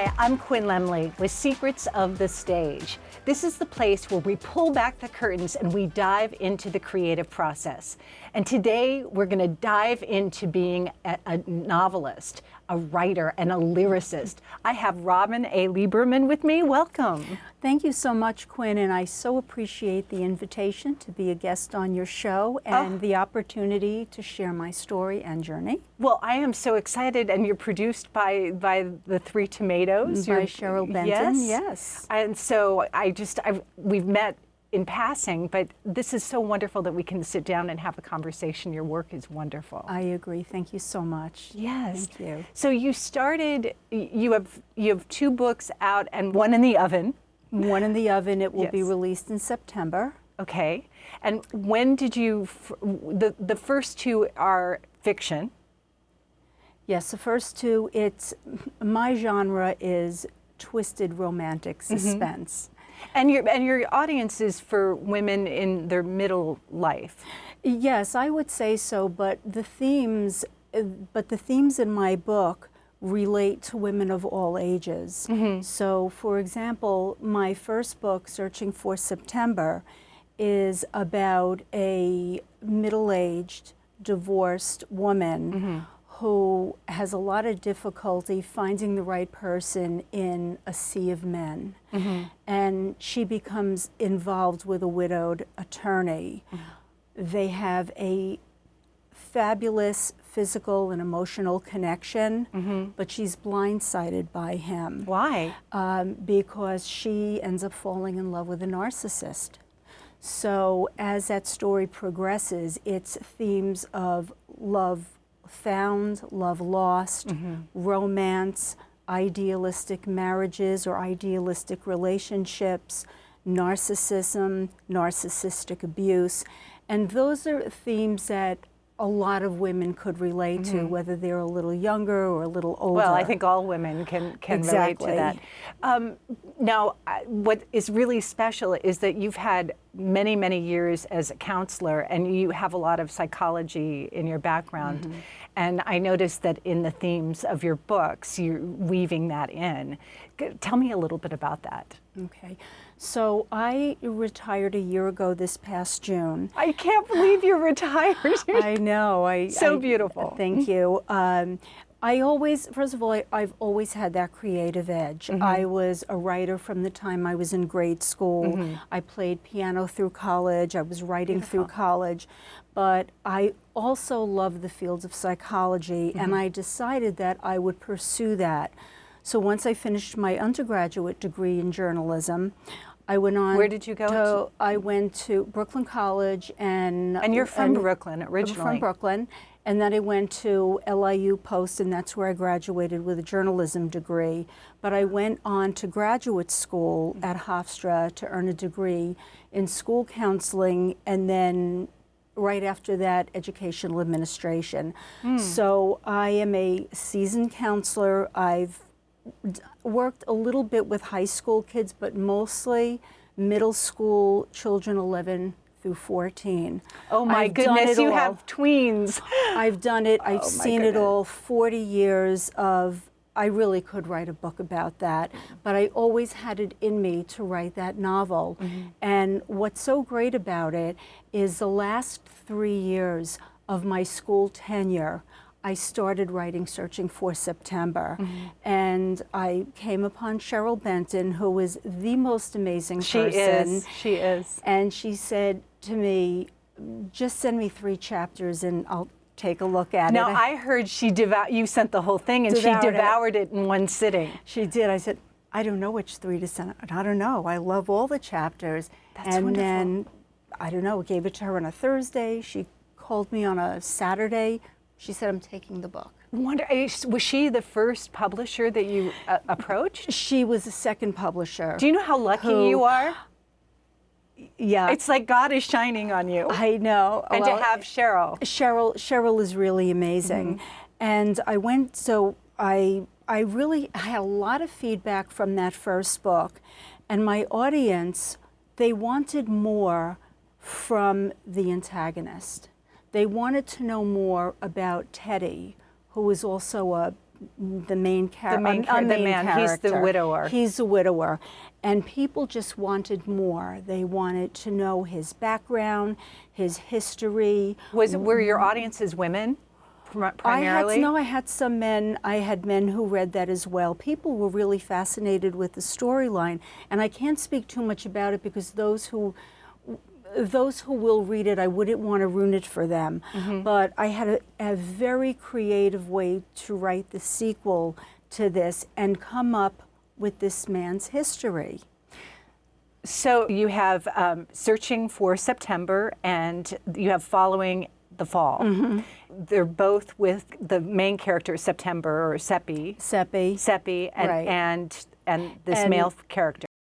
Hi, I'm Quinn Lemley with Secrets of the Stage. This is the place where we pull back the curtains and we dive into the creative process. And today we're going to dive into being a novelist, a writer, and a lyricist. I have Robin A. Lieberman with me. Welcome. Thank you so much, Quinn, and I so appreciate the invitation to be a guest on your show and the opportunity to share my story and journey. Well, I am so excited, and you're produced by the Three Tomatoes. By Cheryl Benton, yes. And so we've met in passing, but this is so wonderful that we can sit down and have a conversation. Your work is wonderful. I agree. Thank you so much. Yes. Thank you. So you have two books out and one in the oven. One in the oven. It will be released in September. Okay. And when did you, the first two are fiction. Yes, the first two, my genre is twisted romantic suspense. And your audience is for women in their middle life. Yes, I would say so, but the themes in my book relate to women of all ages. So, for example, my first book, Searching for September, is about a middle-aged, divorced woman who has a lot of difficulty finding the right person in a sea of men. And she becomes involved with a widowed attorney. They have a fabulous physical and emotional connection, but she's blindsided by him. Why? Because she ends up falling in love with a narcissist. So as that story progresses, it's themes of love found, love lost, romance, idealistic marriages or idealistic relationships, narcissism, narcissistic abuse. And those are themes that a lot of women could relate to, whether they're a little younger or a little older. Well, I think all women can relate to that. Now, what is really special is that you've had many, many years as a counselor, and you have a lot of psychology in your background. And I noticed that in the themes of your books, you're weaving that in. Tell me a little bit about that. Okay. So I retired a year ago this past June. I can't believe you're retired. I know. So beautiful. Thank you. First of all, I've always had that creative edge. I was a writer from the time I was in grade school. I played piano through college. I was writing through college. But I also love the fields of psychology, and I decided that I would pursue that. So once I finished my undergraduate degree in journalism, I went on. Where did you go to? I went to Brooklyn College and you're from Brooklyn originally. I'm from Brooklyn. And then I went to LIU Post, and that's where I graduated with a journalism degree. But I went on to graduate school at Hofstra to earn a degree in school counseling, and then right after that, educational administration. So I am a seasoned counselor. I've worked a little bit with high school kids, but mostly middle school children 11 through 14. Oh my goodness, you have tweens. I've done it, I've seen it all, 40 years of, I really could write a book about that, but I always had it in me to write that novel. And what's so great about it is the last 3 years of my school tenure, I started writing Searching for September, and I came upon Cheryl Benton, who is the most amazing person. She is. And she said to me, just send me 3 chapters and I'll take a look at it. Now, I heard you sent the whole thing, and she devoured it in one sitting. She did. I said, I don't know which 3 to send. I don't know. I love all the chapters. That's wonderful. Then, I don't know, gave it to her on a Thursday. She called me on a Saturday. She said, I'm taking the book. Was she the first publisher that you approached? She was the second publisher. Do you know how lucky you are? Yeah. It's like God is shining on you. I know. And to have Cheryl. Cheryl is really amazing. And I went, so I really had a lot of feedback from that first book. And my audience, they wanted more from the antagonist. They wanted to know more about Teddy, who was also a the main character. The man. He's the widower. He's a widower. And people just wanted more. They wanted to know his background, his history. Were your audiences women primarily? I had some men. I had men who read that as well. People were really fascinated with the storyline. And I can't speak too much about it because those who will read it, I wouldn't want to ruin it for them. But I had a very creative way to write the sequel to this and come up with this man's history. So you have Searching for September and you have Following the Fall. They're both with the main character September or Seppi. Seppi. Seppi and right. and this male character.